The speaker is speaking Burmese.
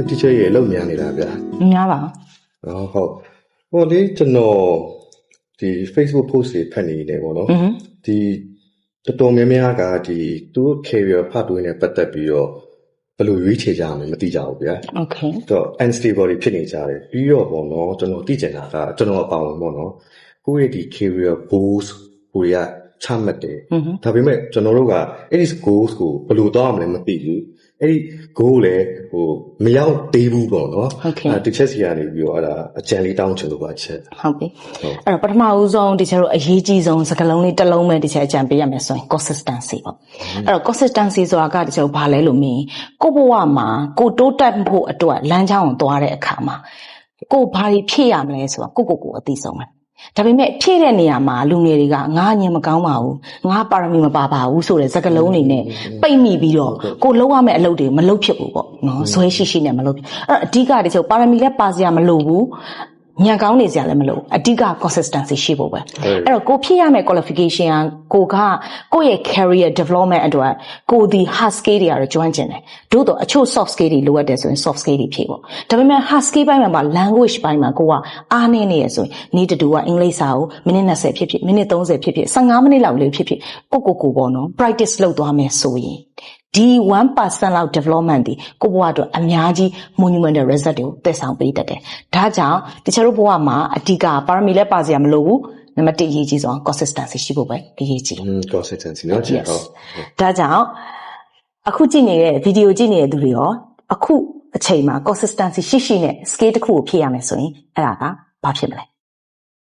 teacher ရဲ့လောက်များနေတာဗျာ မများပါ ဟုတ်ဟိုလေကျွန်တော်ဒီ Facebook post တွေဖတ်နေတယ်ပေါ့နော်ဒီတော်တော်များများကဒီသူတို့ career ဖတ်တွင်းနဲ့ပတ်သက်ပြီးတော့ဘယ်လိုရွေးချယ်ကြမလဲမသိကြဘူးဗျာ Okay တော့ unstable တွေဖြစ်နေကြတယ်ပြီးတော့ပေါ့နော်ကျွန်တော်သိချင်တာကကျွန်တော်အပါဝင်ပေါ့နော်ကိုယ့်ရဲ့ဒီ career goals ကိုရချမှတ်တယ်ဒါပေမဲ့ကျွန်တော်တို့ကအဲ့ဒီ goals ကိုဘယ်လိုသွားရမလဲမသိဘူးအဲ့ဒီ goal လည်းဟိုမရောက်သေးဘူးပေါ့နော်တစ်ချက်စီကနေပြီးတော့အဲ့ဒါအကြံလေးတောင်းချင်လို့ပါချက်ဟုတ်ပြီအဲ့တော့ပထမဦးဆုံးတချို့တို့အရေးကြီးဆုံးစကားလုံးလေးတစ်လုံးပဲတချို့အကြံပေးရမယ်ဆိုရင် consistency ပေါ့အဲ့တော့ consistency ဆိုတာကတချို့ဘာလဲလို့မင်းကိုဘဝမှာကိုတိုးတက်ဖို့အတွက်လမ်းကြောင်းကိုသွားတဲ့အခါမှာကိုဘာတွေဖြည့်ရမလဲဆိုတာကိုအသိဆုံးပဲဒါပေမဲ့ဖြည့်တဲ့နေရာမှာလူငယ်တွေကငါညင်မကောင်းပါဘူးငါပါရမီမပါပါဘူးဆိုတဲ့စကားလုံးတွေနဲ့ပိတ်မိပြီးတော့ကိုလုံးရမယ့်အလုပ်တွေမလုပ်ဖြစ်ဘူးပေါ့နော်ဇွဲရှိနဲ့မလုပ်ဖြစ်အဲ့တော့အဓိကတချို့ပါရမီလည်းပါစရာမလိုဘူးညံကောင်းနေစရာလည်းမလိုအဓိက consistency ရှိဖို့ပဲအဲ့တော့ကိုဖြည့်ရမယ့် qualification ကိုယ့်ရဲ့ career development အတွက်ကိုဒီ hard skill တွေကတော့ကျွမ်းကျင်တယ်တို့တော့အချို့ soft skill တွေလိုအပ်တယ်ဆိုရင် soft skill တွေဖြည့်ပေါ့ဒါပေမဲ့ hard skill ဘိုင်းမှာ language ဘိုင်းမှာကိုကအားနည်းနေရဆိုရင် need to do ကအင်္ဂလိပ်စာကိုမိနစ်20ဖြစ်ဖြစ်မိနစ်30ဖြစ်ဖြစ်15မိနစ်လောက်လေးဖြစ်ဖြစ်ကိုပေါ့နော် practice လုပ်သွားမယ်ဆိုရင်ဒီ 1% လောက် development ဒီကိုဘဝအတွက်အများကြီး monumental result တွေကိုသက်ဆောင်ပေးတတ်တယ်။ဒါကြောင့်တချို့တို့ဘဝမှာအဓိကပါရမီလည်းပါစရာမလိုဘူး။နံပါတ်1အရေးကြီးဆုံး consistency ရှိဖို့ပဲအရေးကြီး။ consistency เนาะဟုတ်။ဒါကြောင့်အခုကြည့်နေတဲ့ video ကြည့်နေတဲ့သူတွေရောအခုအချိန်မှာ consistency ရှိနဲ့ scale တစ်ခုကိုဖြည့်ရမယ်ဆိုရင်အဲ့ဒါကဘာဖြစ်မလဲ